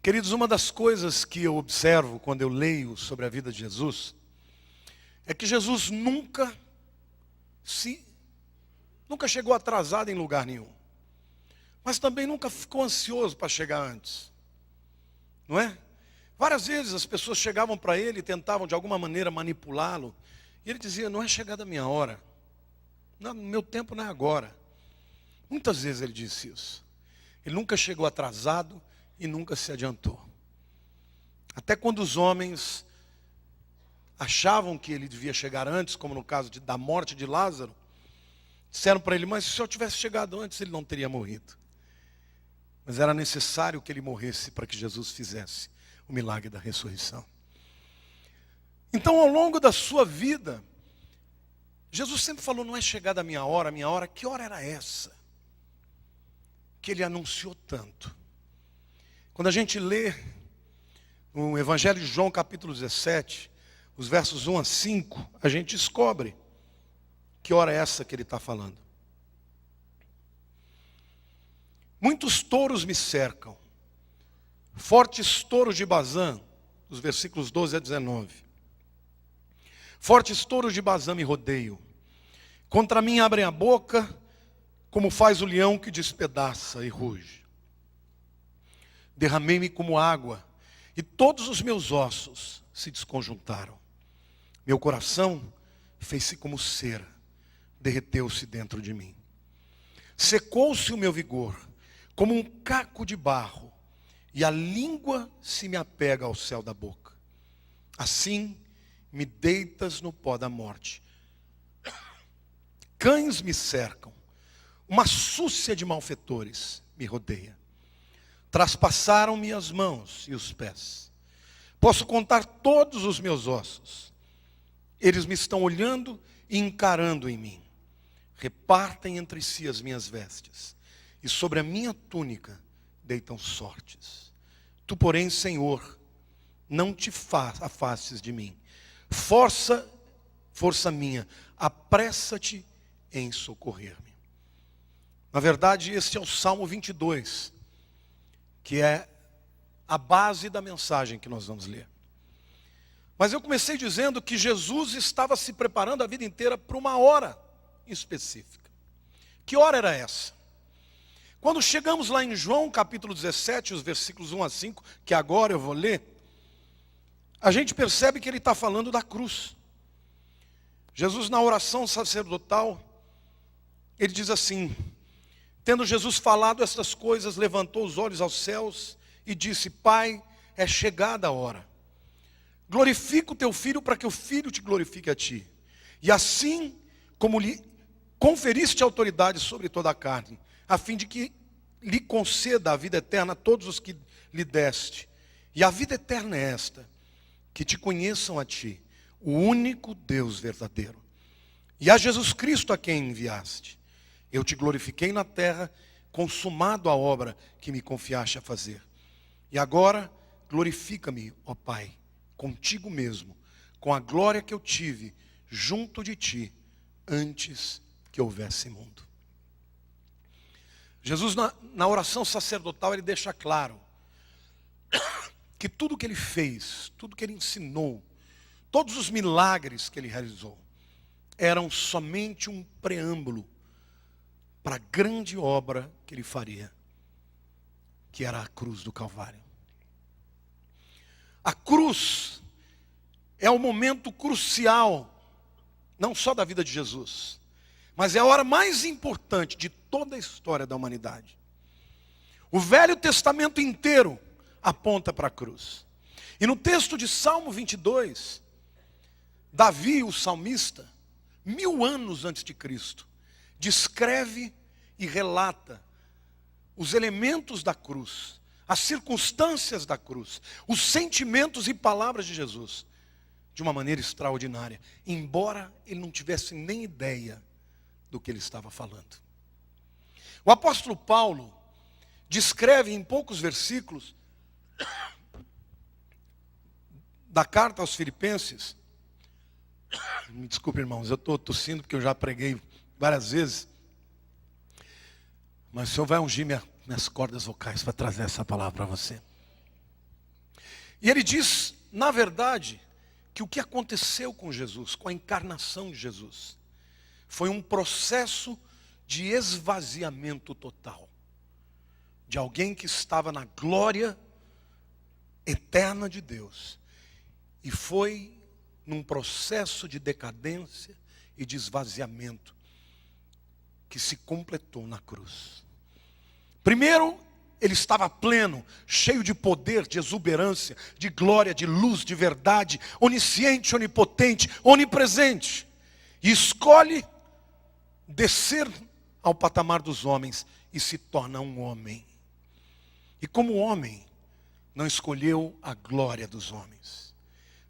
Queridos, uma das coisas que eu observo quando eu leio sobre a vida de Jesus é que Jesus nunca chegou atrasado em lugar nenhum, mas também nunca ficou ansioso para chegar antes, não é? Várias vezes as pessoas chegavam para ele e tentavam de alguma maneira manipulá-lo, e ele dizia: não é chegada a minha hora, não, meu tempo não é agora. Muitas vezes ele disse isso. Ele nunca chegou atrasado e nunca se adiantou. Até quando os homens achavam que ele devia chegar antes, como no caso da morte de Lázaro, disseram para ele: mas se eu tivesse chegado antes, ele não teria morrido. Mas era necessário que ele morresse para que Jesus fizesse o milagre da ressurreição. Então, ao longo da sua vida, Jesus sempre falou: não é chegada a minha hora, que hora era essa? Que ele anunciou tanto. Quando a gente lê no Evangelho de João, capítulo 17, os versos 1 a 5, a gente descobre que hora é essa que ele está falando. Muitos touros me cercam, fortes touros de Bazã, dos versículos 12 a 19. Fortes touros de Bazã me rodeiam, contra mim abrem a boca, como faz o leão que despedaça e ruge. Derramei-me como água, e todos os meus ossos se desconjuntaram. Meu coração fez-se como cera, derreteu-se dentro de mim. Secou-se o meu vigor, como um caco de barro, e a língua se me apega ao céu da boca. Assim me deitas no pó da morte. Cães me cercam, uma súcia de malfeitores me rodeia. Traspassaram-me as mãos e os pés. Posso contar todos os meus ossos. Eles me estão olhando e encarando em mim. Repartem entre si as minhas vestes, e sobre a minha túnica deitam sortes. Tu, porém, Senhor, não te afastes de mim. Força minha, apressa-te em socorrer-me. Na verdade, esse é o Salmo 22, que é a base da mensagem que nós vamos ler. Mas eu comecei dizendo que Jesus estava se preparando a vida inteira para uma hora específica. Que hora era essa? Quando chegamos lá em João capítulo 17, os versículos 1 a 5, que agora eu vou ler, a gente percebe que ele está falando da cruz. Jesus, na oração sacerdotal, ele diz assim: tendo Jesus falado estas coisas, levantou os olhos aos céus e disse: Pai, é chegada a hora. Glorifica o teu Filho para que o Filho te glorifique a ti. E assim como lhe conferiste autoridade sobre toda a carne, a fim de que lhe conceda a vida eterna a todos os que lhe deste. E a vida eterna é esta: que te conheçam a ti, o único Deus verdadeiro, e a Jesus Cristo a quem enviaste. Eu te glorifiquei na terra, consumado a obra que me confiaste a fazer. E agora glorifica-me, ó Pai, contigo mesmo, com a glória que eu tive junto de ti, antes que houvesse mundo. Jesus, na oração sacerdotal, ele deixa claro que tudo que ele fez, tudo que ele ensinou, todos os milagres que ele realizou, eram somente um preâmbulo para a grande obra que ele faria, que era a cruz do Calvário. A cruz é o momento crucial, não só da vida de Jesus, mas é a hora mais importante de toda a história da humanidade. O Velho Testamento inteiro aponta para a cruz. E no texto de Salmo 22, Davi, o salmista, 1000 anos antes de Cristo, descreve e relata os elementos da cruz, as circunstâncias da cruz, os sentimentos e palavras de Jesus, de uma maneira extraordinária, embora ele não tivesse nem ideia do que ele estava falando. O apóstolo Paulo descreve em poucos versículos da carta aos Filipenses. Me desculpe, irmãos, eu estou tossindo porque eu já preguei várias vezes. Mas o Senhor vai ungir minhas cordas vocais para trazer essa palavra para você. E ele diz, na verdade, que o que aconteceu com Jesus, com a encarnação de Jesus, foi um processo de esvaziamento total. De alguém que estava na glória eterna de Deus. E foi num processo de decadência e de esvaziamento que se completou na cruz. Primeiro, ele estava pleno, cheio de poder, de exuberância, de glória, de luz, de verdade, onisciente, onipotente, onipresente. E escolhe descer ao patamar dos homens e se torna um homem. E como homem, não escolheu a glória dos homens.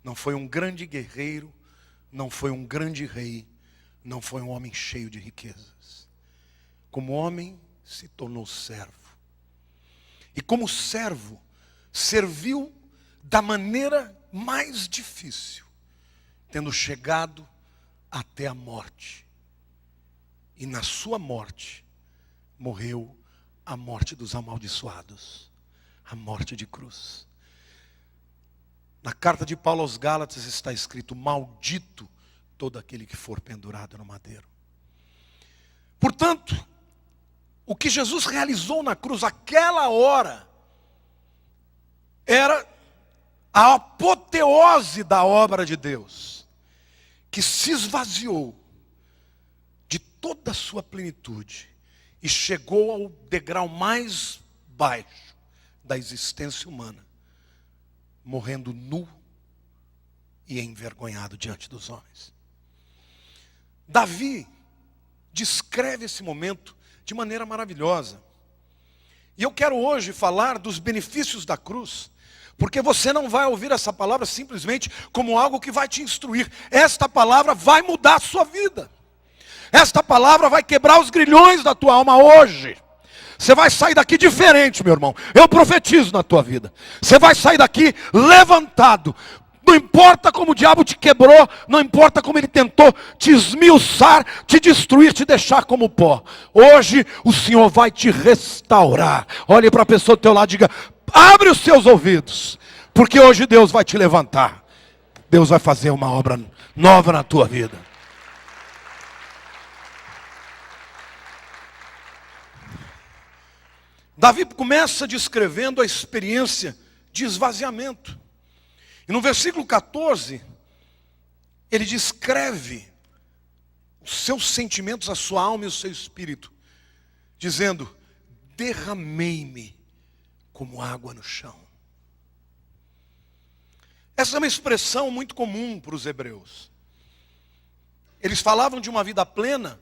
Não foi um grande guerreiro, não foi um grande rei, não foi um homem cheio de riquezas. Como homem, se tornou servo. E como servo, serviu da maneira mais difícil, tendo chegado até a morte. E na sua morte, morreu a morte dos amaldiçoados, a morte de cruz. Na carta de Paulo aos Gálatas está escrito: maldito todo aquele que for pendurado no madeiro. Portanto, o que Jesus realizou na cruz, aquela hora, era a apoteose da obra de Deus, que se esvaziou de toda a sua plenitude e chegou ao degrau mais baixo da existência humana, morrendo nu e envergonhado diante dos homens. Davi descreve esse momento de maneira maravilhosa. E eu quero hoje falar dos benefícios da cruz, porque você não vai ouvir essa palavra simplesmente como algo que vai te instruir. Esta palavra vai mudar a sua vida. Esta palavra vai quebrar os grilhões da tua alma hoje. Você vai sair daqui diferente, meu irmão. Eu profetizo na tua vida. Você vai sair daqui levantado. Não importa como o diabo te quebrou, não importa como ele tentou te esmiuçar, te destruir, te deixar como pó. Hoje o Senhor vai te restaurar. Olhe para a pessoa do teu lado e diga: abre os seus ouvidos, porque hoje Deus vai te levantar. Deus vai fazer uma obra nova na tua vida. Davi começa descrevendo a experiência de esvaziamento. E no versículo 14, ele descreve os seus sentimentos, a sua alma e o seu espírito, dizendo: derramei-me como água no chão. Essa é uma expressão muito comum para os hebreus. Eles falavam de uma vida plena,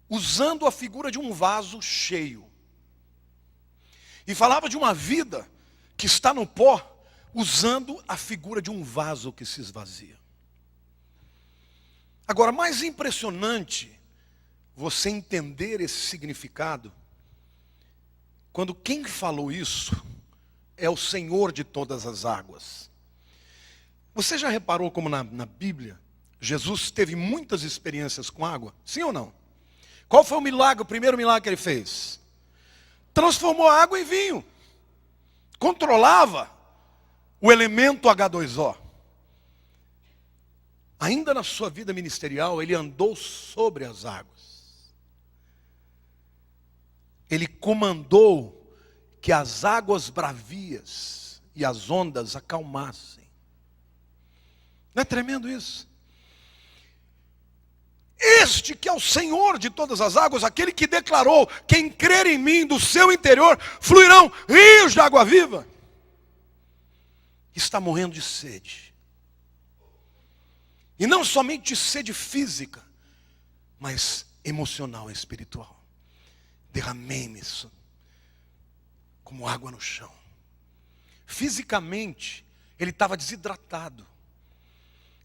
usando a figura de um vaso cheio. E falava de uma vida que está no pó, usando a figura de um vaso que se esvazia. Agora, mais impressionante você entender esse significado, quando quem falou isso é o Senhor de todas as águas. Você já reparou como na Bíblia, Jesus teve muitas experiências com água? Sim ou não? Qual foi o primeiro milagre que ele fez? Transformou a água em vinho. Controlava o elemento H2O. Ainda na sua vida ministerial, ele andou sobre as águas. Ele comandou que as águas bravias e as ondas acalmassem. Não é tremendo isso? Este que é o Senhor de todas as águas, aquele que declarou: quem crer em mim, do seu interior fluirão rios de água viva, está morrendo de sede. E não somente de sede física, mas emocional e espiritual. Derramei-me isso como água no chão. Fisicamente, ele estava desidratado.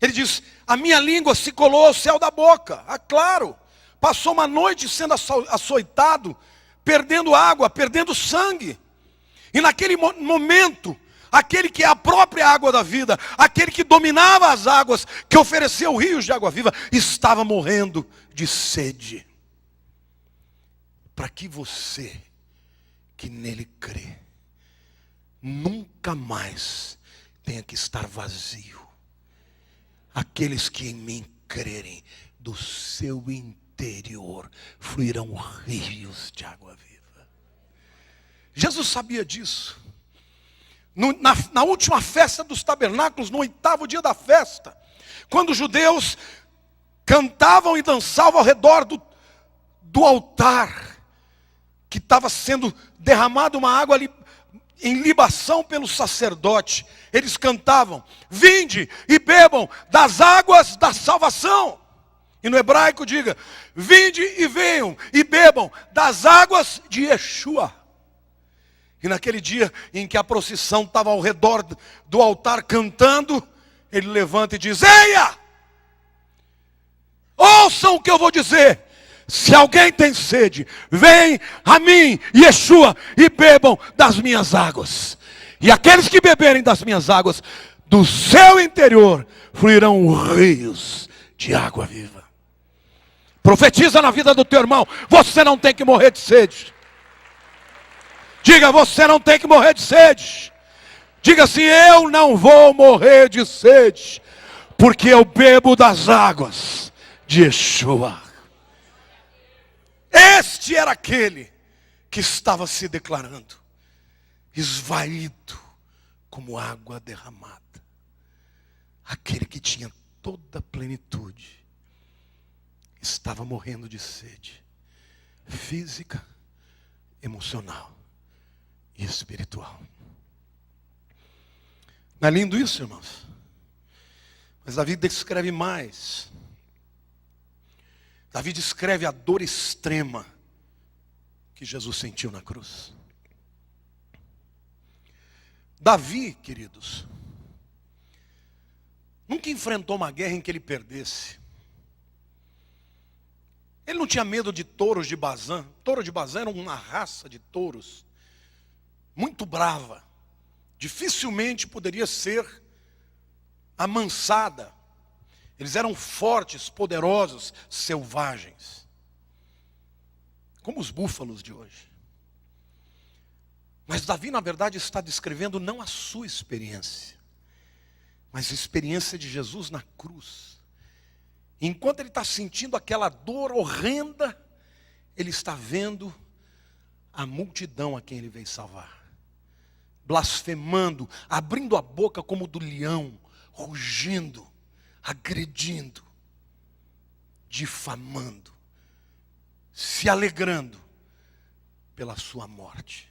Ele diz: a minha língua se colou ao céu da boca. Ah, claro, passou uma noite sendo açoitado, perdendo água, perdendo sangue. E naquele momento, aquele que é a própria água da vida, aquele que dominava as águas, que ofereceu rios de água viva, estava morrendo de sede. Para que você, que nele crê, nunca nunca mais tenha que estar vazio. Aqueles que em mim crerem, do seu interior fluirão rios de água viva. Jesus sabia disso. Na última festa dos tabernáculos, no 8º dia da festa, quando os judeus cantavam e dançavam ao redor do altar, que estava sendo derramada uma água ali em libação pelo sacerdote, eles cantavam: vinde e bebam das águas da salvação. E no hebraico diga: vinde e venham e bebam das águas de Yeshua. E naquele dia em que a procissão estava ao redor do altar cantando, ele levanta e diz: eia! Ouçam o que eu vou dizer. Se alguém tem sede, vem a mim, Yeshua, e bebam das minhas águas. E aqueles que beberem das minhas águas, do seu interior fluirão rios de água viva. Profetiza na vida do teu irmão: você não tem que morrer de sede. Diga: você não tem que morrer de sede. Diga assim: eu não vou morrer de sede, porque eu bebo das águas de Yeshua. Este era aquele que estava se declarando esvaído como água derramada. Aquele que tinha toda a plenitude estava morrendo de sede física, emocional e espiritual. Não é lindo isso, irmãos? Mas Davi descreve mais. Davi descreve a dor extrema que Jesus sentiu na cruz. Davi, queridos, nunca enfrentou uma guerra em que ele perdesse. Ele não tinha medo de touros de Bazã. Touro de Bazã era uma raça de touros muito brava. Dificilmente poderia ser amansada. Eles eram fortes, poderosos, selvagens. Como os búfalos de hoje. Mas Davi, na verdade, está descrevendo não a sua experiência, mas a experiência de Jesus na cruz. Enquanto ele está sentindo aquela dor horrenda, ele está vendo a multidão a quem ele veio salvar. Blasfemando, abrindo a boca como do leão, rugindo, agredindo, difamando, se alegrando pela sua morte.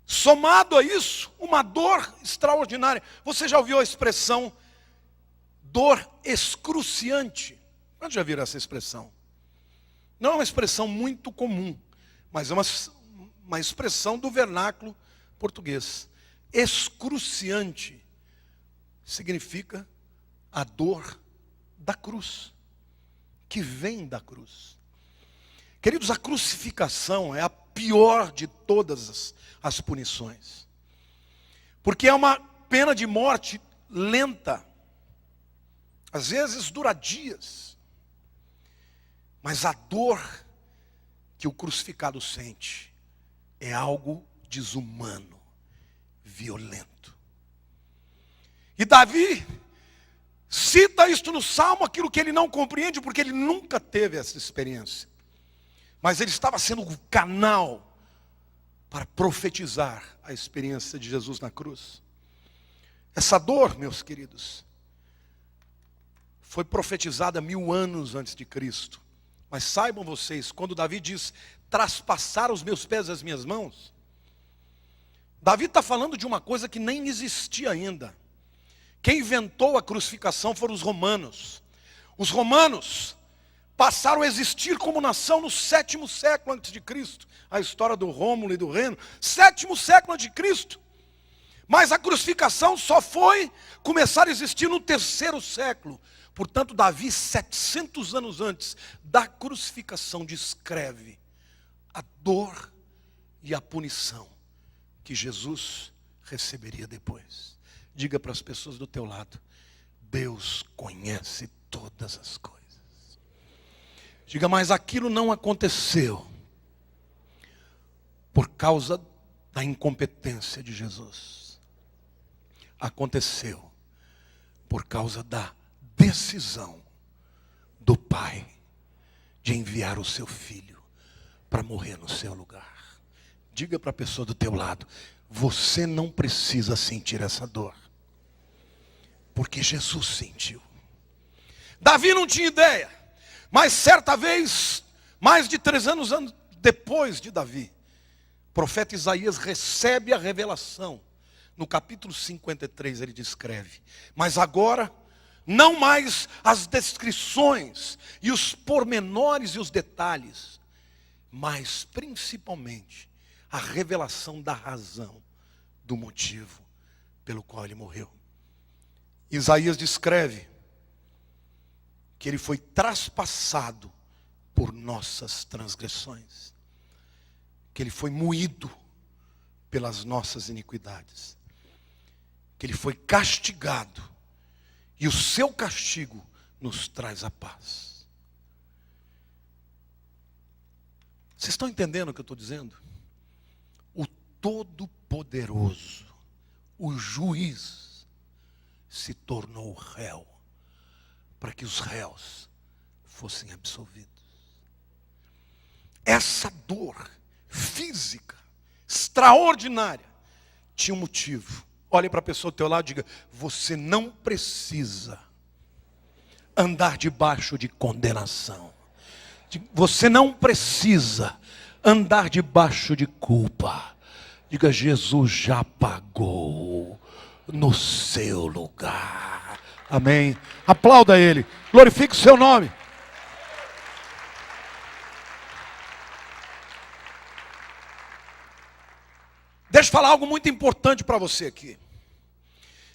Somado a isso, uma dor extraordinária. Você já ouviu a expressão dor excruciante? Quando já viram essa expressão? Não é uma expressão muito comum, mas é uma expressão do vernáculo português. Excruciante significa a dor da cruz, que vem da cruz. Queridos, a crucificação é a pior de todas as punições, porque é uma pena de morte lenta, às vezes dura dias, mas a dor que o crucificado sente é algo desumano, violento. E Davi cita isto no Salmo, aquilo que ele não compreende, porque ele nunca teve essa experiência. Mas ele estava sendo um canal para profetizar a experiência de Jesus na cruz. Essa dor, meus queridos, foi profetizada 1000 anos antes de Cristo. Mas saibam vocês, quando Davi diz: traspassaram os meus pés e as minhas mãos, Davi está falando de uma coisa que nem existia ainda. Quem inventou a crucificação foram os romanos. Os romanos passaram a existir como nação no 7º século antes de Cristo. A história do Rômulo e do Reno, 7º século antes de Cristo. Mas a crucificação só foi começar a existir no 3º século. Portanto, Davi, 700 anos antes da crucificação, descreve a dor e a punição que Jesus receberia depois. Diga para as pessoas do teu lado: Deus conhece todas as coisas. Diga: mas aquilo não aconteceu por causa da incompetência de Jesus aconteceu por causa da decisão do Pai de enviar o seu filho para morrer no seu lugar. Diga para a pessoa do teu lado: você não precisa sentir essa dor, porque Jesus sentiu. Davi não tinha ideia, mas certa vez, mais de 300 anos depois de Davi, o profeta Isaías recebe a revelação. No capítulo 53 ele descreve: mas agora, não mais as descrições e os pormenores e os detalhes, mas principalmente a revelação da razão, do motivo pelo qual ele morreu. Isaías descreve que ele foi traspassado por nossas transgressões, que ele foi moído pelas nossas iniquidades, que ele foi castigado, e o seu castigo nos traz a paz. Vocês estão entendendo o que eu estou dizendo? O Todo-Poderoso, o juiz, se tornou réu, para que os réus fossem absolvidos. Essa dor física, extraordinária, tinha um motivo. Olhe para a pessoa do teu lado e diga: você não precisa andar debaixo de condenação. Você não precisa andar debaixo de culpa. Diga: Jesus já pagou no seu lugar. Amém. Aplauda Ele. Glorifique o seu nome. Deixa eu falar algo muito importante para você aqui.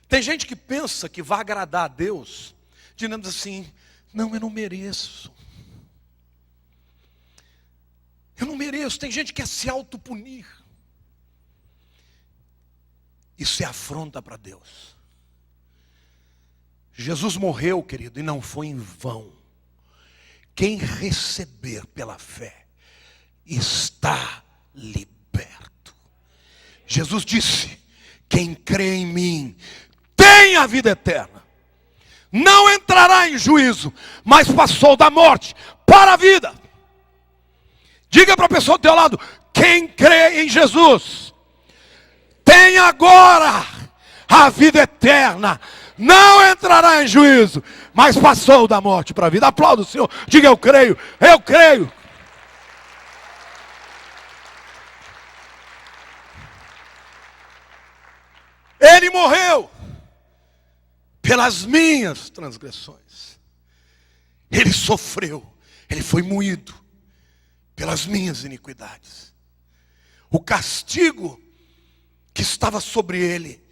Tem gente que pensa que vai agradar a Deus, dizendo assim: não, eu não mereço. Eu não mereço. Tem gente que quer se autopunir. Isso é afronta para Deus. Jesus morreu, querido, e não foi em vão. Quem receber pela fé está liberto. Jesus disse: quem crê em mim tem a vida eterna. Não entrará em juízo, mas passou da morte para a vida. Diga para a pessoa do teu lado: quem crê em Jesus tem agora a vida eterna. Não entrará em juízo, mas passou da morte para a vida. Aplauda o Senhor. Diga: eu creio, eu creio. Ele morreu pelas minhas transgressões. Ele sofreu, ele foi moído pelas minhas iniquidades. O castigo que estava sobre ele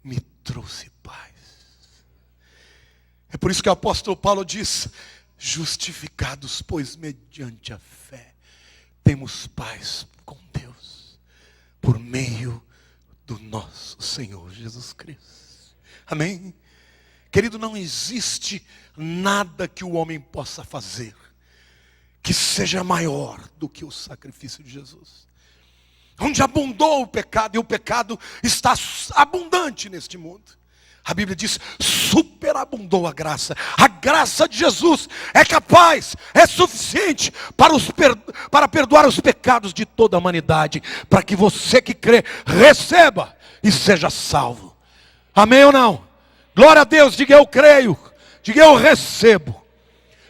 me trouxe paz. É por isso que o apóstolo Paulo diz: justificados, pois mediante a fé temos paz com Deus, por meio do nosso Senhor Jesus Cristo. Amém? Querido, não existe nada que o homem possa fazer que seja maior do que o sacrifício de Jesus. Onde abundou o pecado, e o pecado está abundante neste mundo, a Bíblia diz: superabundou a graça. A graça de Jesus é capaz, é suficiente para perdoar os pecados de toda a humanidade, para que você que crê receba e seja salvo. Amém ou não? Glória a Deus. Diga: eu creio. Diga: eu recebo.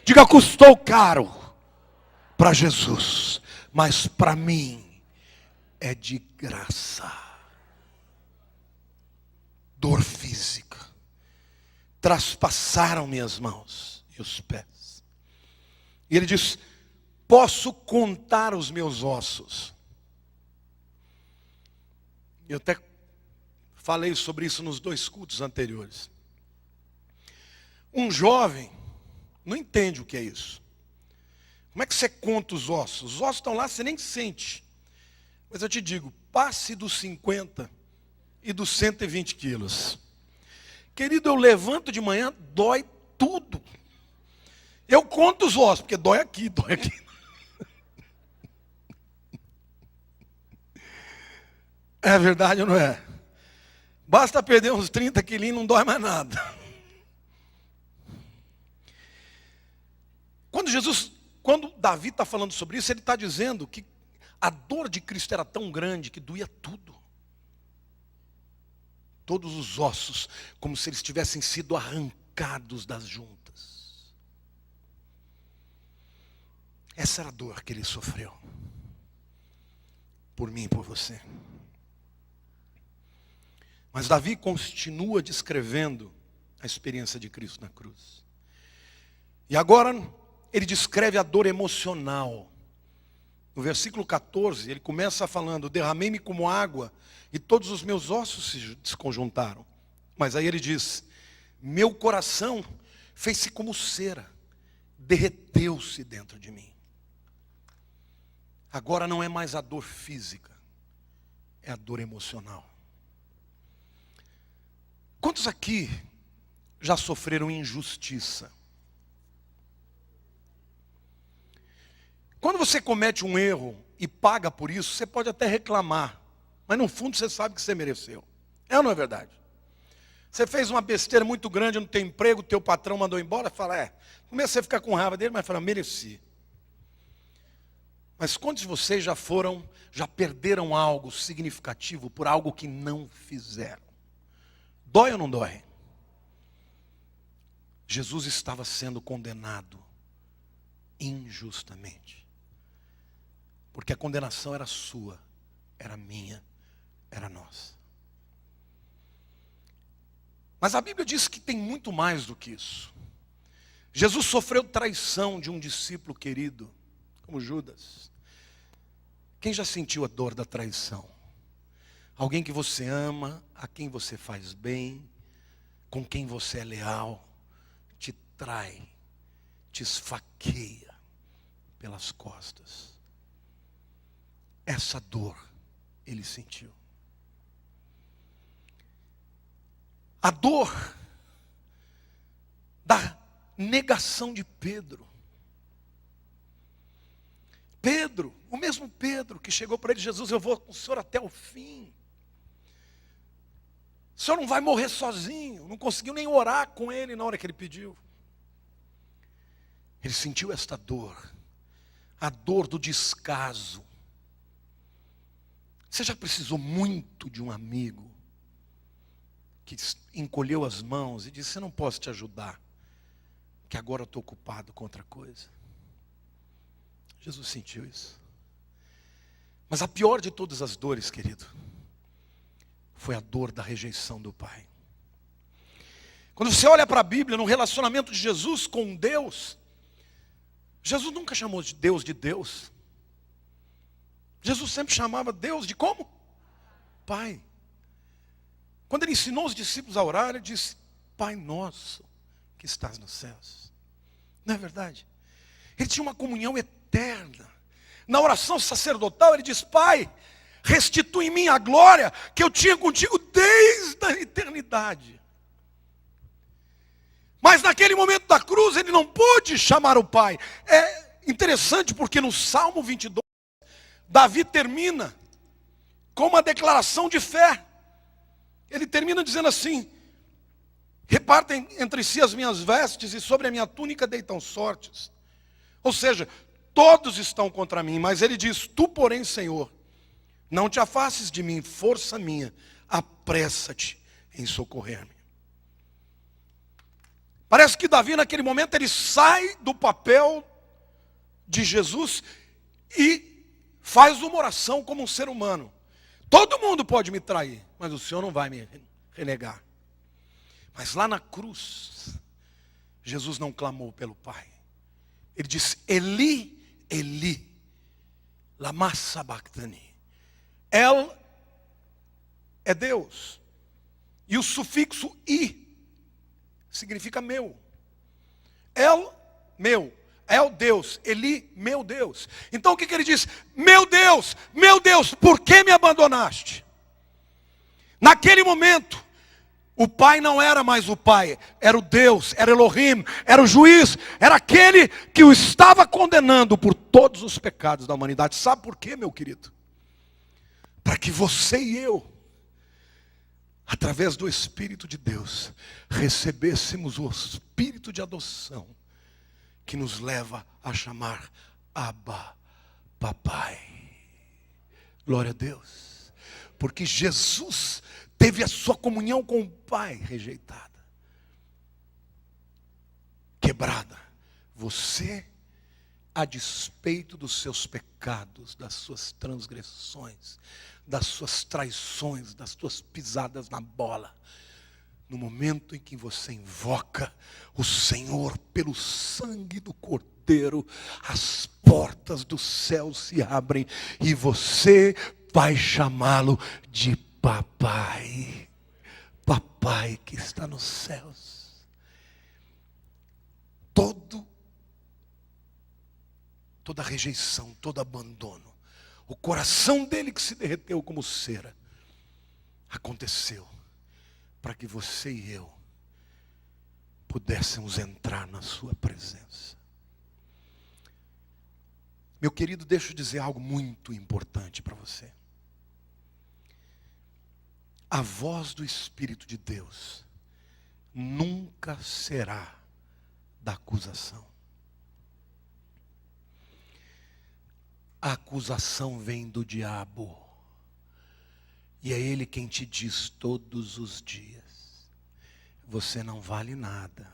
Diga: custou caro para Jesus, mas para mim é de graça. Dor física. Traspassaram minhas mãos e os pés. E ele diz: posso contar os meus ossos. Eu até falei sobre isso nos 2 cultos anteriores. Um jovem não entende o que é isso. Como é que você conta os ossos? Os ossos estão lá, você nem sente. Mas eu te digo, passe dos 50 e dos 120 quilos. Querido, eu levanto de manhã, dói tudo. Eu conto os ossos, porque dói aqui, dói aqui. É verdade ou não é? Basta perder uns 30 quilinhos, não dói mais nada. Quando Davi está falando sobre isso, ele está dizendo que a dor de Cristo era tão grande que doía tudo. Todos os ossos, como se eles tivessem sido arrancados das juntas. Essa era a dor que ele sofreu. Por mim e por você. Mas Davi continua descrevendo a experiência de Cristo na cruz. E agora ele descreve a dor emocional. No versículo 14, ele começa falando: derramei-me como água e todos os meus ossos se desconjuntaram. Mas aí ele diz: meu coração fez-se como cera, derreteu-se dentro de mim. Agora não é mais a dor física, é a dor emocional. Quantos aqui já sofreram injustiça? Quando você comete um erro e paga por isso, você pode até reclamar, mas no fundo você sabe que você mereceu. É ou não é verdade? Você fez uma besteira muito grande no teu emprego, teu patrão mandou embora, fala, comecei a ficar com raiva dele, mas fala, mereci. Mas quantos de vocês já perderam algo significativo por algo que não fizeram? Dói ou não dói? Jesus estava sendo condenado injustamente. Porque a condenação era sua, era minha, era nossa. Mas a Bíblia diz que tem muito mais do que isso. Jesus sofreu traição de um discípulo querido, como Judas. Quem já sentiu a dor da traição? Alguém que você ama, a quem você faz bem, com quem você é leal, te trai, te esfaqueia pelas costas. Essa dor ele sentiu. A dor da negação de Pedro. Pedro, o mesmo Pedro que chegou para ele: Jesus, eu vou com o senhor até o fim. O senhor não vai morrer sozinho. Não conseguiu nem orar com ele na hora que ele pediu. Ele sentiu esta dor, a dor do descaso. Você já precisou muito de um amigo que encolheu as mãos e disse: eu não posso te ajudar, que agora eu estou ocupado com outra coisa? Jesus sentiu isso. Mas a pior de todas as dores, querido, foi a dor da rejeição do Pai. Quando você olha para a Bíblia, no relacionamento de Jesus com Deus, Jesus nunca chamou de Deus de Deus. Jesus sempre chamava Deus de como? Pai. Quando ele ensinou os discípulos a orar, ele disse: Pai nosso que estás nos céus. Não é verdade? Ele tinha uma comunhão eterna. Na oração sacerdotal ele diz: Pai, restitui em mim a glória que eu tinha contigo desde a eternidade. Mas naquele momento da cruz ele não pôde chamar o Pai. É interessante porque no Salmo 22, Davi termina com uma declaração de fé. Ele termina dizendo assim: repartem entre si as minhas vestes e sobre a minha túnica deitam sortes. Ou seja, todos estão contra mim, mas ele diz: tu, porém, Senhor, não te afastes de mim, força minha, apressa-te em socorrer-me. Parece que Davi naquele momento ele sai do papel de Jesus e faz uma oração como um ser humano. Todo mundo pode me trair, mas o Senhor não vai me renegar. Mas lá na cruz, Jesus não clamou pelo Pai. Ele disse: Eli, Eli, lama sabachthani. El é Deus. E o sufixo i significa meu. El, meu. El, Deus. Eli, meu Deus. Então o que ele diz? Meu Deus, por que me abandonaste? Naquele momento, o Pai não era mais o Pai, era o Deus, era Elohim, era o juiz, era aquele que o estava condenando por todos os pecados da humanidade. Sabe por quê, meu querido? para que você e eu, através do Espírito de Deus, recebêssemos o Espírito de adoção, que nos leva a chamar Abba, Papai. Glória a Deus. Porque Jesus teve a sua comunhão com o Pai rejeitada, quebrada. Você, a despeito dos seus pecados, das suas transgressões, das suas traições, das suas pisadas na bola, no momento em que você invoca o Senhor pelo sangue do Cordeiro, as portas do céu se abrem e você vai chamá-lo de Papai. Papai que está nos céus. Toda rejeição, todo abandono, o coração dele que se derreteu como cera, aconteceu para que você e eu pudéssemos entrar na sua presença. Meu querido, deixa eu dizer algo muito importante para você. A voz do Espírito de Deus nunca será da acusação. A acusação vem do diabo. E é ele quem te diz todos os dias: você não vale nada.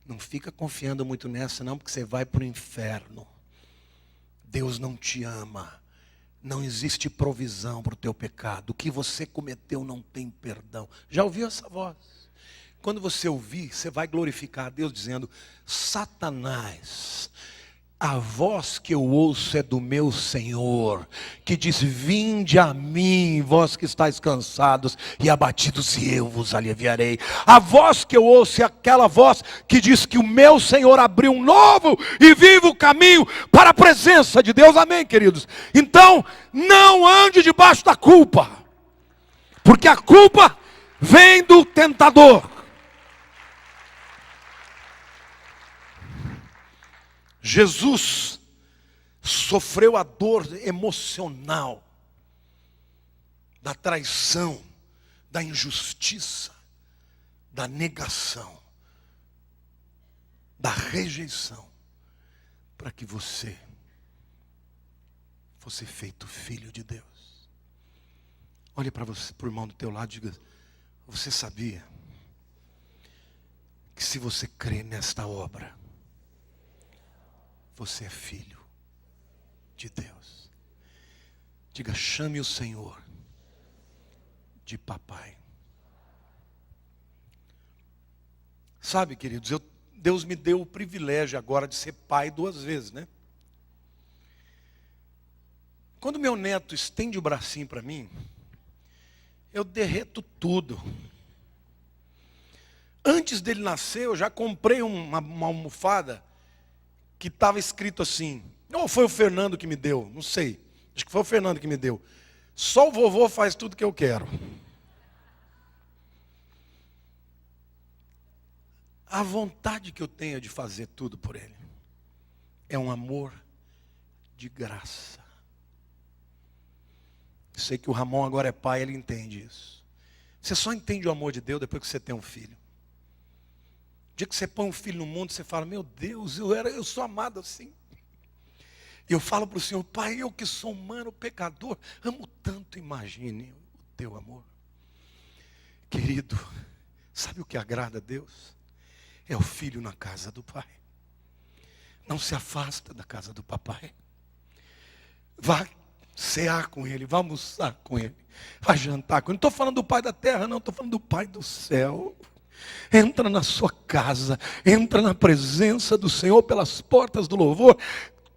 Não fica confiando muito nessa não, porque você vai para o inferno. Deus não te ama. Não existe provisão para o teu pecado. O que você cometeu não tem perdão. Já ouviu essa voz? Quando você ouvir, você vai glorificar a Deus dizendo: Satanás, a voz que eu ouço é do meu Senhor, que diz: vinde a mim, vós que estáis cansados e abatidos, e eu vos aliviarei. A voz que eu ouço é aquela voz que diz que o meu Senhor abriu um novo e vivo caminho para a presença de Deus. Amém, queridos? Então, não ande debaixo da culpa, porque a culpa vem do tentador. Jesus sofreu a dor emocional da traição, da injustiça, da negação, da rejeição, para que você fosse feito filho de Deus. Olhe para você, para o irmão do teu lado e diga: você sabia que se você crê nesta obra, você é filho de Deus? Diga: chame o Senhor de papai. Sabe, queridos, Deus me deu o privilégio agora de ser pai 2 vezes, né? Quando meu neto estende o bracinho para mim, eu derreto tudo. Antes dele nascer, eu já comprei uma almofada que estava escrito assim, ou foi o Fernando que me deu, não sei, acho que foi o Fernando que me deu: só o vovô faz tudo que eu quero. A vontade que eu tenho de fazer tudo por ele é um amor de graça. Sei que o Ramon agora é pai, ele entende isso. Você só entende o amor de Deus depois que você tem um filho. O dia que você põe um filho no mundo, você fala: meu Deus, eu sou amado assim. E eu falo para o Senhor: Pai, eu que sou humano, pecador, amo tanto. Imagine o teu amor. Querido, sabe o que agrada a Deus? É o filho na casa do Pai. Não se afasta da casa do papai. Vá cear com ele, vá almoçar com ele, vá jantar com ele. Não estou falando do Pai da terra, não, estou falando do Pai do céu. Entra na sua casa, entra na presença do Senhor pelas portas do louvor.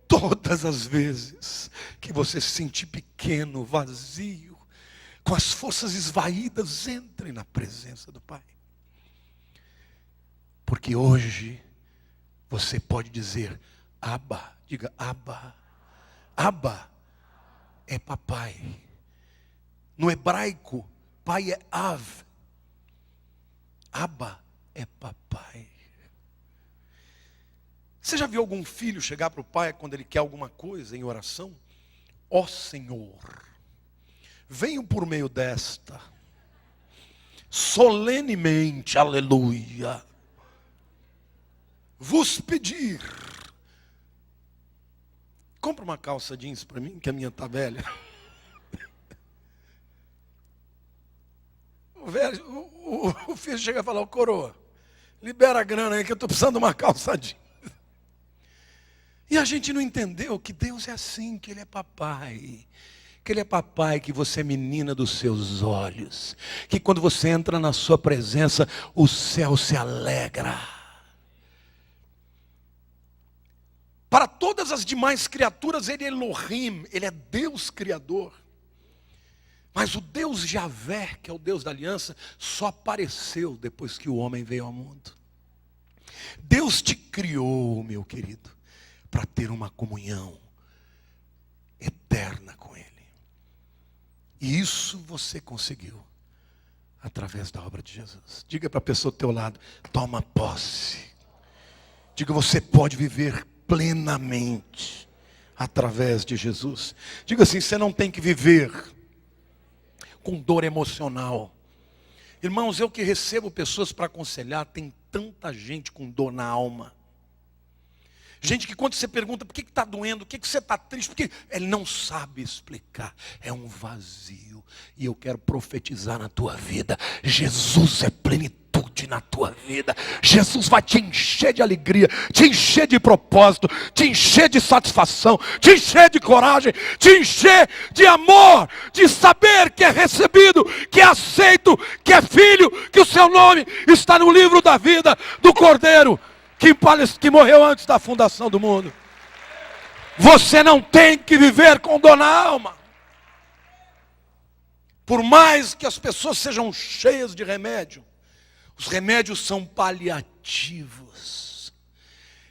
Todas as vezes que você se sentir pequeno, vazio, com as forças esvaídas, entre na presença do Pai. Porque hoje você pode dizer: Abba. Diga: Abba. Abba é papai. No hebraico, pai é Av. Abba é papai. Você já viu algum filho chegar para o pai quando ele quer alguma coisa em oração? Ó Senhor, venho por meio desta, solenemente, aleluia, vos pedir. Compra uma calça jeans para mim, que a minha está velha. O filho chega a falar: ô coroa, libera a grana aí que eu estou precisando de uma calça jeans. E a gente não entendeu que Deus é assim, que Ele é papai. Que Ele é papai, que você é menina dos seus olhos. Que quando você entra na sua presença, o céu se alegra. Para todas as demais criaturas, Ele é Elohim, Ele é Deus Criador. Mas o Deus Javé, que é o Deus da aliança, só apareceu depois que o homem veio ao mundo. Deus te criou, meu querido, para ter uma comunhão eterna com Ele. E isso você conseguiu através da obra de Jesus. Diga para a pessoa do teu lado: toma posse. Diga: você pode viver plenamente através de Jesus. Diga assim: você não tem que viver com dor emocional. Irmãos, eu que recebo pessoas para aconselhar, tem tanta gente com dor na alma. Gente que quando você pergunta por que está doendo, por que você está triste, porque ele não sabe explicar. É um vazio. E eu quero profetizar na tua vida: Jesus é plenitude na tua vida. Jesus vai te encher de alegria, te encher de propósito, te encher de satisfação, te encher de coragem, te encher de amor, de saber que é recebido, que é aceito, que é filho, que o seu nome está no livro da vida do Cordeiro que morreu antes da fundação do mundo. Você não tem que viver com dor na alma. Por mais que as pessoas sejam cheias de remédio, os remédios são paliativos.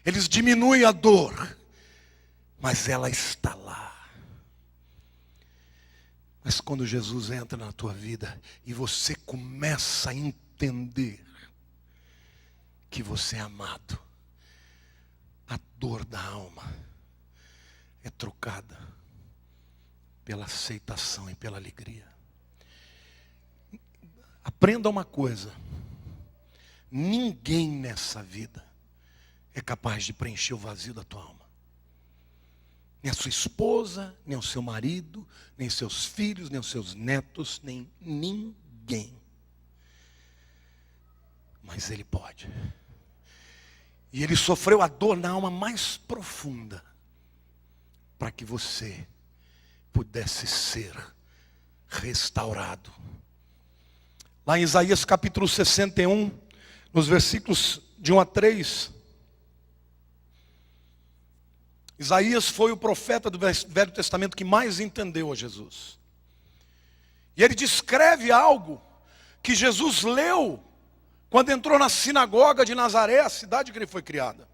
Eles diminuem a dor, mas ela está lá. Mas quando Jesus entra na tua vida e você começa a entender que você é amado, a dor da alma é trocada pela aceitação e pela alegria. Aprenda uma coisa: ninguém nessa vida é capaz de preencher o vazio da tua alma. Nem a sua esposa, nem o seu marido, nem seus filhos, nem os seus netos, nem ninguém. Mas Ele pode. E Ele sofreu a dor na alma mais profunda, para que você pudesse ser restaurado. Lá em Isaías capítulo 61, nos versículos de 1 a 3, Isaías foi o profeta do Velho Testamento que mais entendeu a Jesus. E ele descreve algo que Jesus leu quando entrou na sinagoga de Nazaré, a cidade que ele foi criada.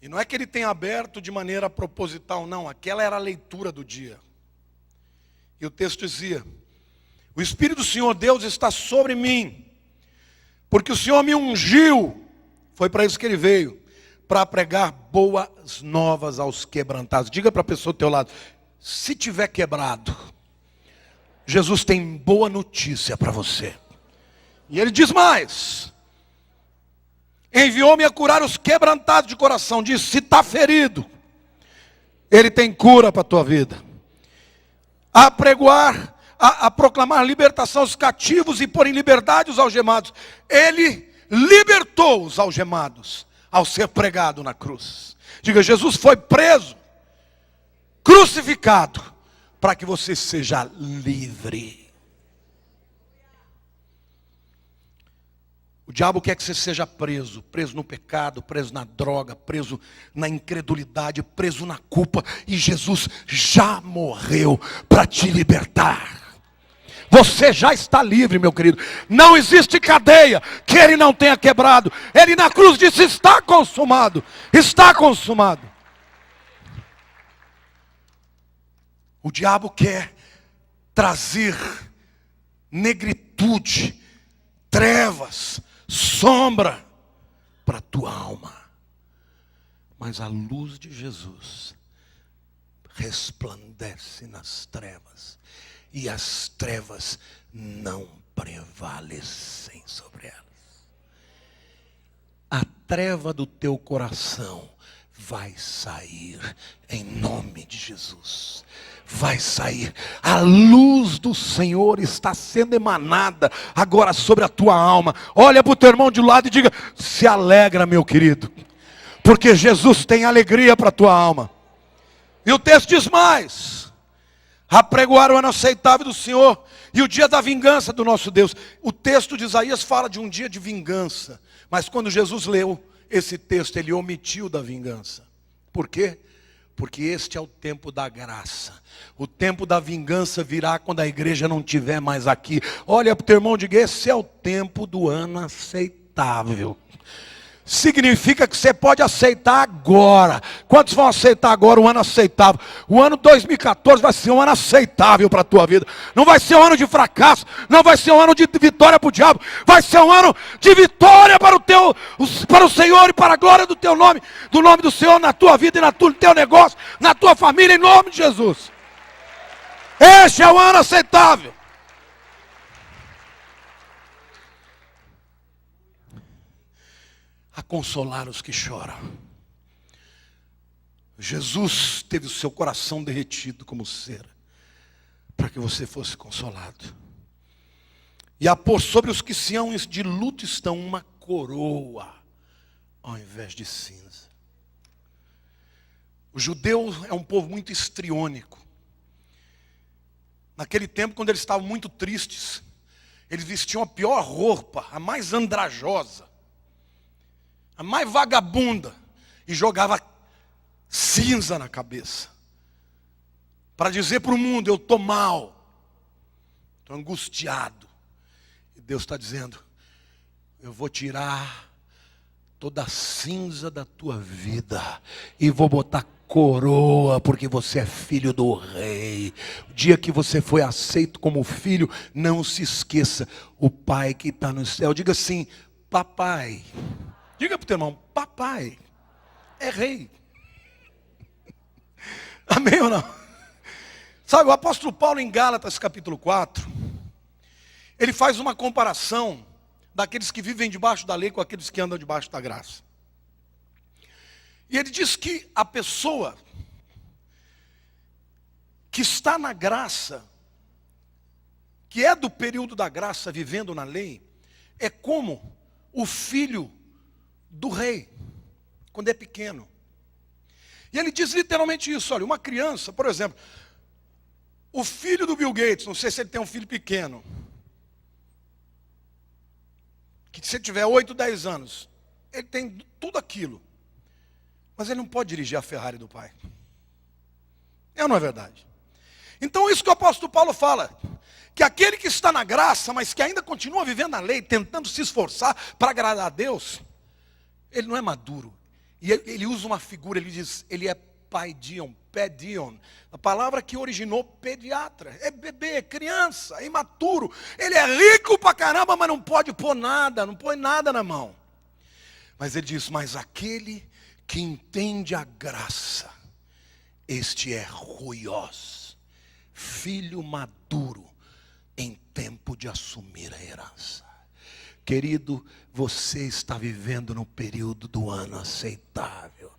E não é que ele tenha aberto de maneira proposital, não. Aquela era a leitura do dia. E o texto dizia: o Espírito do Senhor Deus está sobre mim, porque o Senhor me ungiu. Foi para isso que ele veio, para pregar boas novas aos quebrantados. Diga para a pessoa do teu lado: se tiver quebrado, Jesus tem boa notícia para você. E ele diz mais: enviou-me a curar os quebrantados de coração. Diz: se está ferido, Ele tem cura para a tua vida. A pregoar, a proclamar libertação aos cativos e pôr em liberdade os algemados. Ele libertou os algemados ao ser pregado na cruz. Diga: Jesus foi preso, crucificado, para que você seja livre. O diabo quer que você seja preso. Preso no pecado, preso na droga, preso na incredulidade, preso na culpa. E Jesus já morreu para te libertar. Você já está livre, meu querido. Não existe cadeia que Ele não tenha quebrado. Ele na cruz disse: está consumado. Está consumado. O diabo quer trazer negritude, trevas, sombra para a tua alma. Mas a luz de Jesus resplandece nas trevas, e as trevas não prevalecem sobre elas. A treva do teu coração vai sair em nome de Jesus. Vai sair. A luz do Senhor está sendo emanada agora sobre a tua alma. Olha para o teu irmão de lado e diga: se alegra, meu querido, porque Jesus tem alegria para a tua alma. E o texto diz mais: apregoar o ano aceitável do Senhor e o dia da vingança do nosso Deus. O texto de Isaías fala de um dia de vingança, mas quando Jesus leu esse texto, ele omitiu da vingança. Por quê? Porque este é o tempo da graça. O tempo da vingança virá quando a igreja não estiver mais aqui. Olha para o teu irmão e diga: esse é o tempo do ano aceitável. Significa que você pode aceitar agora. Quantos vão aceitar agora o ano aceitável? O ano 2014 vai ser um ano aceitável para a tua vida. Não vai ser um ano de fracasso. Não vai ser um ano de vitória para o diabo. Vai ser um ano de vitória para o Senhor e para a glória do teu nome. Do nome do Senhor na tua vida e no teu negócio, na tua família, em nome de Jesus. Este é o ano aceitável. A consolar os que choram. Jesus teve o seu coração derretido como cera, para que você fosse consolado. E a pôr sobre os que se hão de luto estão uma coroa, ao invés de cinza. O judeu é um povo muito histriônico. Naquele tempo, quando eles estavam muito tristes, eles vestiam a pior roupa, a mais andrajosa, a mais vagabunda, e jogava cinza na cabeça, para dizer para o mundo: eu estou mal, estou angustiado. E Deus está dizendo: eu vou tirar toda a cinza da tua vida, e vou botar coroa, porque você é filho do rei. O dia que você foi aceito como filho, não se esqueça, o Pai que está no céu. Diga assim: papai. Diga para o teu irmão: papai é rei. Amém ou não? Sabe, o apóstolo Paulo em Gálatas capítulo 4, ele faz uma comparação daqueles que vivem debaixo da lei com aqueles que andam debaixo da graça. E ele diz que a pessoa que está na graça, que é do período da graça vivendo na lei, é como o filho do rei, quando é pequeno. E ele diz literalmente isso. Olha, uma criança, por exemplo, o filho do Bill Gates, não sei se ele tem um filho pequeno, que se ele tiver 8, 10 anos, ele tem tudo aquilo, mas ele não pode dirigir a Ferrari do pai. É ou não é verdade? Então isso que o apóstolo Paulo fala, que aquele que está na graça, mas que ainda continua vivendo na lei, tentando se esforçar para agradar a Deus, ele não é maduro. E ele usa uma figura, ele diz, ele é paidion, pedion, a palavra que originou pediatra. É bebê, é criança, é imaturo. Ele é rico pra caramba, mas não pode pôr nada, não põe nada na mão. Mas ele diz: mas aquele que entende a graça, este é ruiós, filho maduro, em tempo de assumir a herança. Querido, você está vivendo no período do ano aceitável.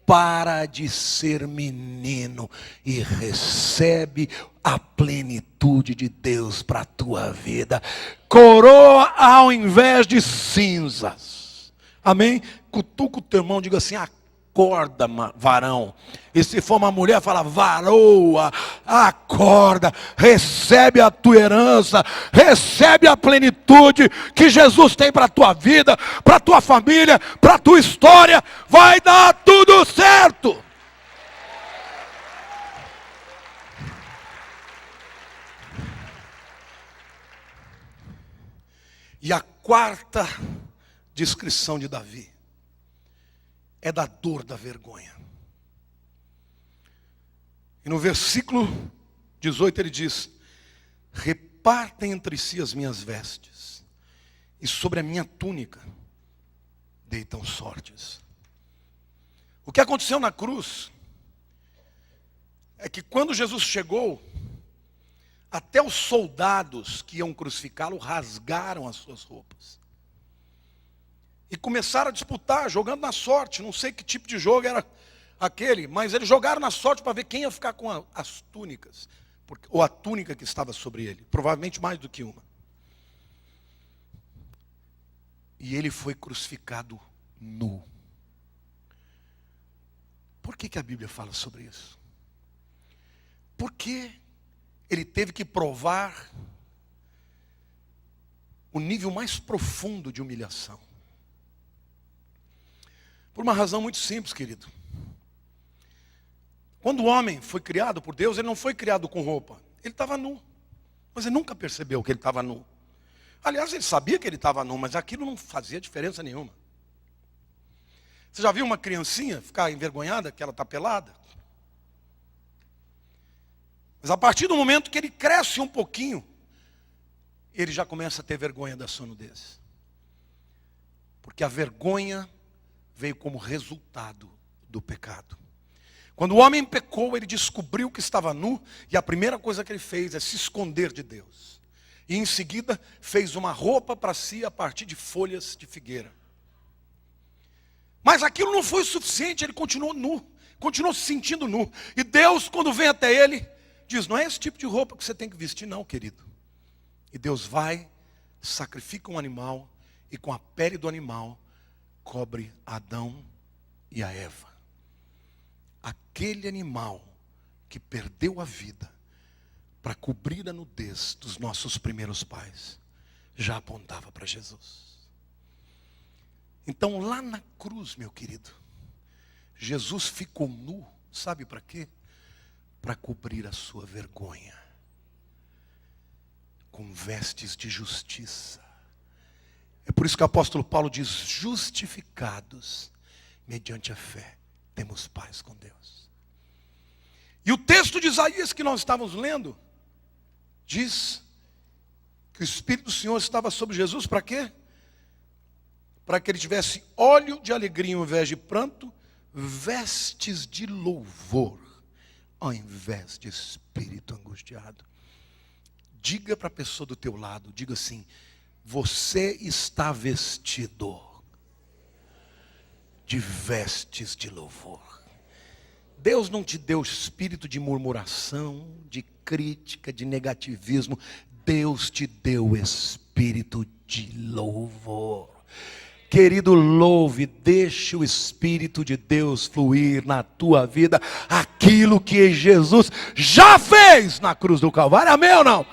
Para de ser menino e recebe a plenitude de Deus para a tua vida. Coroa ao invés de cinzas. Amém? Cutuca o teu irmão, diga assim: acorda, varão. E se for uma mulher, fala: varoa, acorda, recebe a tua herança, recebe a plenitude que Jesus tem para a tua vida, para a tua família, para a tua história. Vai dar tudo certo. E a quarta descrição de Davi é da dor da vergonha. E no versículo 18 ele diz: repartem entre si as minhas vestes, e sobre a minha túnica deitam sortes. O que aconteceu na cruz é que quando Jesus chegou, até os soldados que iam crucificá-lo rasgaram as suas roupas. E começaram a disputar, jogando na sorte. Não sei que tipo de jogo era aquele, mas eles jogaram na sorte para ver quem ia ficar com as túnicas. Ou a túnica que estava sobre ele. Provavelmente mais do que uma. E ele foi crucificado nu. Por que a Bíblia fala sobre isso? Porque ele teve que provar o nível mais profundo de humilhação. Por uma razão muito simples, querido. Quando o homem foi criado por Deus, ele não foi criado com roupa. Ele estava nu. Mas ele nunca percebeu que ele estava nu. Aliás, ele sabia que ele estava nu, mas aquilo não fazia diferença nenhuma. Você já viu uma criancinha ficar envergonhada que ela está pelada? Mas a partir do momento que ele cresce um pouquinho, ele já começa a ter vergonha da sua nudez. Porque a vergonha veio como resultado do pecado. Quando o homem pecou, ele descobriu que estava nu, e a primeira coisa que ele fez é se esconder de Deus. E em seguida fez uma roupa para si a partir de folhas de figueira. Mas aquilo não foi o suficiente, ele continuou nu, continuou se sentindo nu. E Deus, quando vem até ele, diz: não é esse tipo de roupa que você tem que vestir não, querido. E Deus vai, sacrifica um animal, e com a pele do animal, cobre Adão e a Eva. Aquele animal que perdeu a vida para cobrir a nudez dos nossos primeiros pais, já apontava para Jesus. Então lá na cruz, meu querido, Jesus ficou nu, sabe para quê? Para cobrir a sua vergonha, com vestes de justiça. É por isso que o apóstolo Paulo diz: justificados mediante a fé, temos paz com Deus. E o texto de Isaías que nós estávamos lendo, diz que o Espírito do Senhor estava sobre Jesus para quê? Para que ele tivesse óleo de alegria ao invés de pranto, vestes de louvor ao invés de espírito angustiado. Diga para a pessoa do teu lado, diga assim: você está vestido de vestes de louvor. Deus não te deu espírito de murmuração, de crítica, de negativismo. Deus te deu espírito de louvor. Querido, louve, deixe o Espírito de Deus fluir na tua vida, aquilo que Jesus já fez na cruz do Calvário. Amém ou não?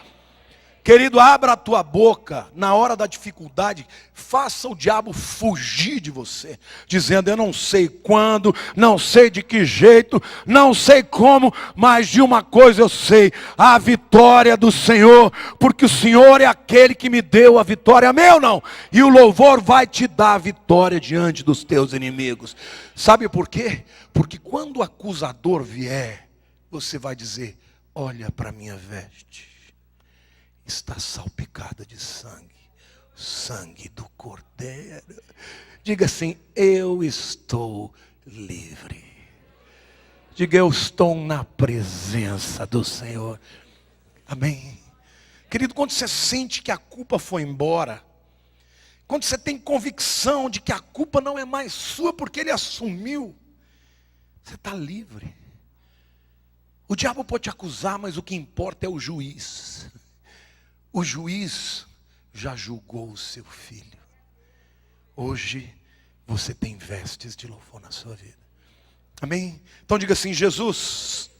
Querido, abra a tua boca na hora da dificuldade, faça o diabo fugir de você, dizendo: eu não sei quando, não sei de que jeito, não sei como, mas de uma coisa eu sei: a vitória do Senhor, porque o Senhor é aquele que me deu a vitória. Amém ou não? E o louvor vai te dar a vitória diante dos teus inimigos. Sabe por quê? Porque quando o acusador vier, você vai dizer: olha para a minha veste, está salpicada de sangue, sangue do Cordeiro. Diga assim: eu estou livre. Diga: eu estou na presença do Senhor. Amém. Querido, quando você sente que a culpa foi embora, quando você tem convicção de que a culpa não é mais sua porque Ele assumiu, você está livre. O diabo pode te acusar, mas o que importa é o juiz. O juiz já julgou o seu filho. Hoje você tem vestes de louvor na sua vida. Amém? Então diga assim: Jesus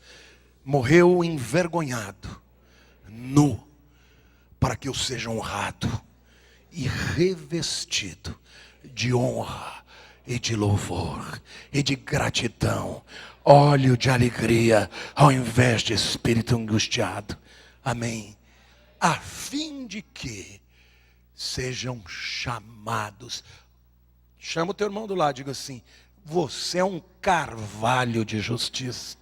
morreu envergonhado, nu, para que eu seja honrado e revestido de honra e de louvor e de gratidão, óleo de alegria ao invés de espírito angustiado. Amém? A fim de que sejam chamados. Chama o teu irmão do lado, diga assim: você é um carvalho de justiça.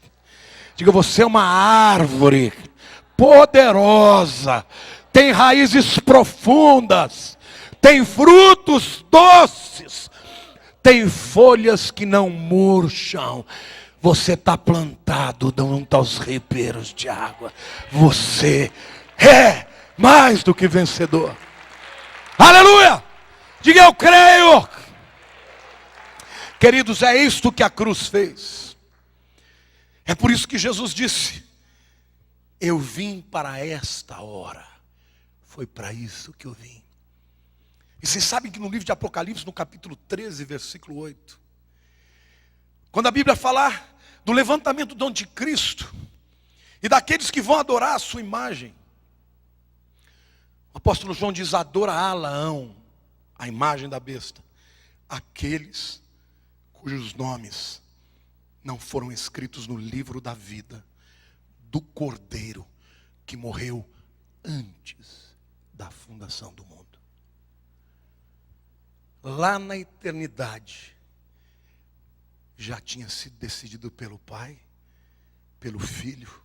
Diga: você é uma árvore poderosa, tem raízes profundas, tem frutos doces, tem folhas que não murcham. Você está plantado junto aos ribeiros de água. Você é mais do que vencedor. Aleluia! Diga eu creio. Queridos, é isto que a cruz fez. É por isso que Jesus disse: eu vim para esta hora. Foi para isso que eu vim. E vocês sabem que no livro de Apocalipse, no capítulo 13, versículo 8, quando a Bíblia falar do levantamento do anticristo e daqueles que vão adorar a sua imagem, o apóstolo João diz: adorá-la-ão, a imagem da besta, aqueles cujos nomes não foram escritos no livro da vida do Cordeiro que morreu antes da fundação do mundo. Lá na eternidade, já tinha sido decidido pelo Pai, pelo Filho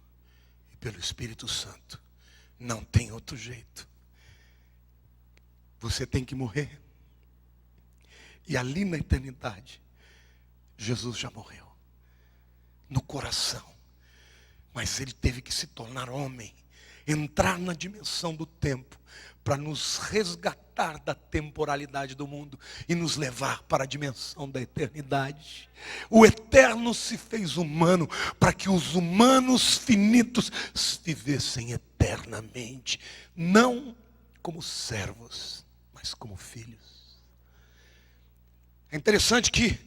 e pelo Espírito Santo. Não tem outro jeito. Você tem que morrer. E ali na eternidade, Jesus já morreu. No coração. Mas ele teve que se tornar homem, entrar na dimensão do tempo, para nos resgatar da temporalidade do mundo e nos levar para a dimensão da eternidade. O eterno se fez humano para que os humanos finitos vivessem eternamente, não como servos, mas como filhos. É interessante que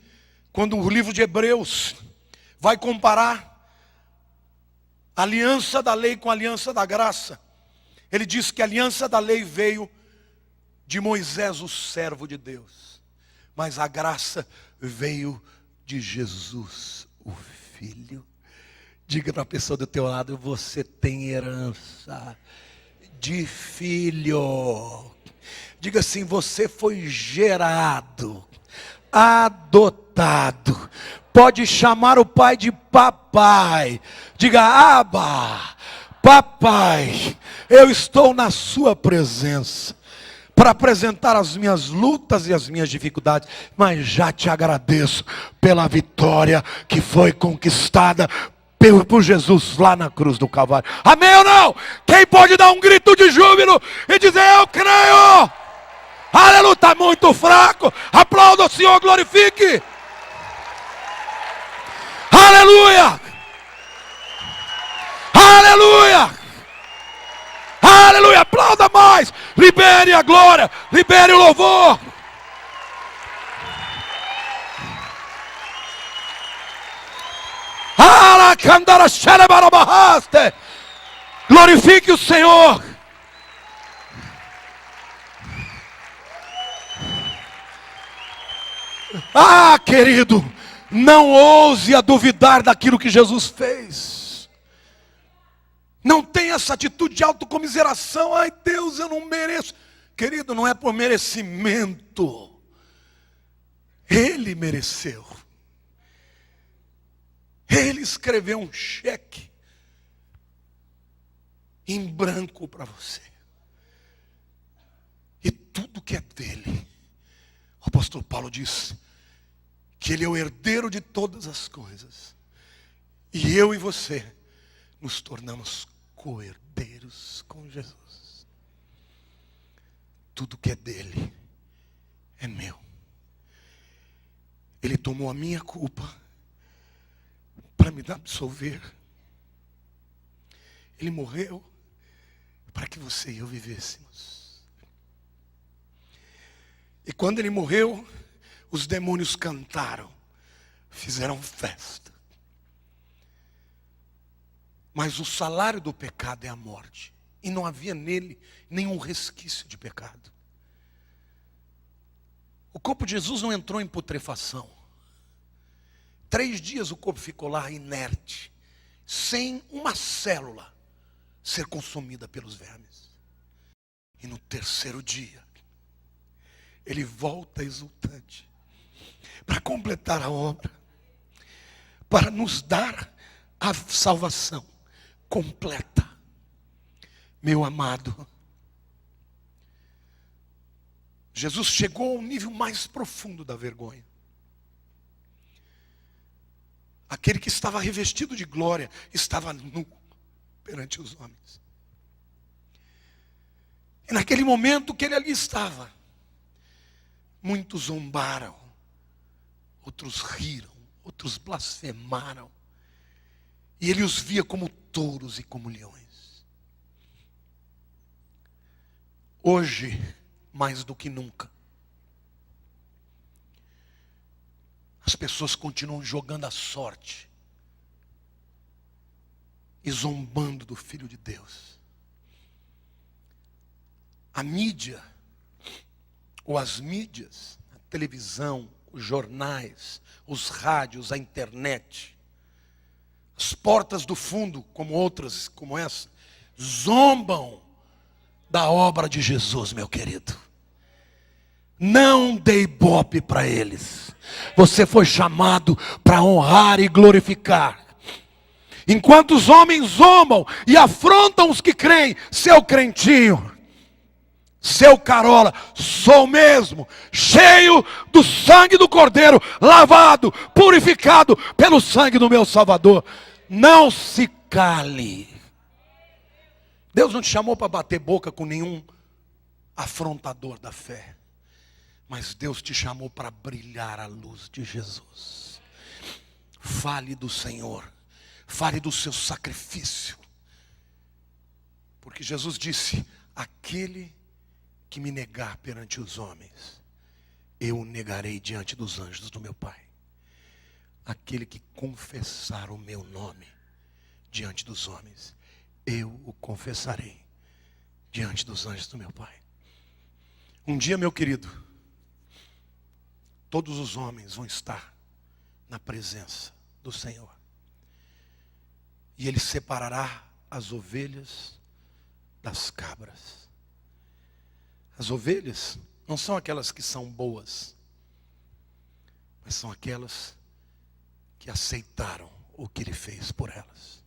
quando o livro de Hebreus vai comparar a aliança da lei com a aliança da graça, ele diz que a aliança da lei veio de Moisés, o servo de Deus, mas a graça veio de Jesus, o Filho. Diga para a pessoa do teu lado: você tem herança de filho. Diga assim: você foi gerado, adotado. Pode chamar o pai de papai. Diga: Abba, papai, eu estou na sua presença para apresentar as minhas lutas e as minhas dificuldades, mas já te agradeço pela vitória que foi conquistada por Jesus lá na cruz do Calvário. Amém ou não? Quem pode dar um grito de júbilo e dizer: eu creio? Aleluia! Está muito fraco. Aplauda o Senhor, glorifique. Aleluia! Aleluia! Aleluia! Aplauda mais! Libere a glória! Libere o louvor! Glorifique o Senhor! Ah, querido, não ouse a duvidar daquilo que Jesus fez. Não tenha essa atitude de autocomiseração. Ai, Deus, eu não mereço. Querido, não é por merecimento. Ele mereceu. Ele escreveu um cheque em branco para você. E tudo que é dele. O apóstolo Paulo diz que ele é o herdeiro de todas as coisas. E eu e você nos tornamos co-herdeiros com Jesus. Tudo que é dele é meu. Ele tomou a minha culpa para me absolver. Ele morreu para que você e eu vivêssemos. E quando ele morreu, os demônios cantaram, fizeram festa. Mas o salário do pecado é a morte. E não havia nele nenhum resquício de pecado. O corpo de Jesus não entrou em putrefação. 3 dias o corpo ficou lá inerte, sem uma célula ser consumida pelos vermes. E no 3º dia, ele volta exultante para completar a obra, para nos dar a salvação completa. Meu amado, Jesus chegou ao nível mais profundo da vergonha. aquele que estava revestido de glória, estava nu perante os homens. E naquele momento que ele ali estava, muitos zombaram, outros riram, outros blasfemaram. E ele os via como touros e como leões. Hoje, mais do que nunca, as pessoas continuam jogando a sorte e zombando do Filho de Deus. A mídia, ou as mídias, a televisão, os jornais, os rádios, a internet, as portas do fundo, como outras, como essa, zombam da obra de Jesus, meu querido. Não dê ibope para eles. Você foi chamado para honrar e glorificar. Enquanto os homens zombam e afrontam os que creem, seu crentinho, seu carola, sou mesmo, cheio do sangue do Cordeiro, lavado, purificado pelo sangue do meu Salvador. Não se cale. Deus não te chamou para bater boca com nenhum afrontador da fé. Mas Deus te chamou para brilhar a luz de Jesus. Fale do Senhor. Fale do seu sacrifício. Porque Jesus disse, aquele que me negar perante os homens, eu o negarei diante dos anjos do meu Pai. Aquele que confessar o meu nome diante dos homens, eu o confessarei diante dos anjos do meu Pai. Um dia, meu querido, todos os homens vão estar na presença do Senhor. E Ele separará as ovelhas das cabras. As ovelhas não são aquelas que são boas, mas são aquelas que aceitaram o que Ele fez por elas.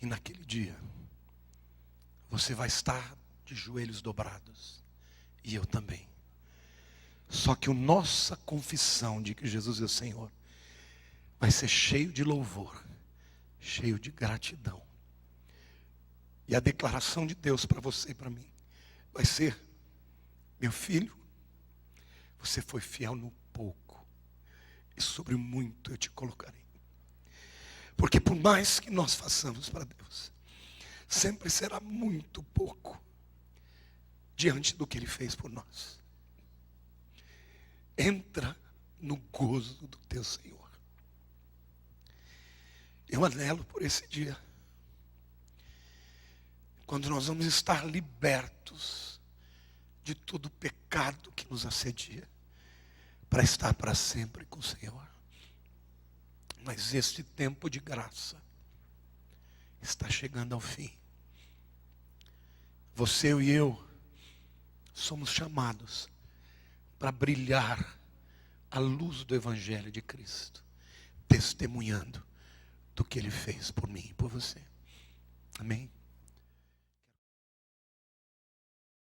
E naquele dia, você vai estar de joelhos dobrados, e eu também. Só que a nossa confissão de que Jesus é o Senhor vai ser cheio de louvor, cheio de gratidão. E a declaração de Deus para você e para mim vai ser, meu filho, você foi fiel no pouco, e sobre muito eu te colocarei. Porque por mais que nós façamos para Deus, sempre será muito pouco diante do que Ele fez por nós. Entra no gozo do teu Senhor. Eu anelo por esse dia, quando nós vamos estar libertos de todo o pecado que nos assedia, para estar para sempre com o Senhor. Mas este tempo de graça está chegando ao fim. Você e eu somos chamados para brilhar a luz do Evangelho de Cristo, testemunhando do que Ele fez por mim e por você. Amém?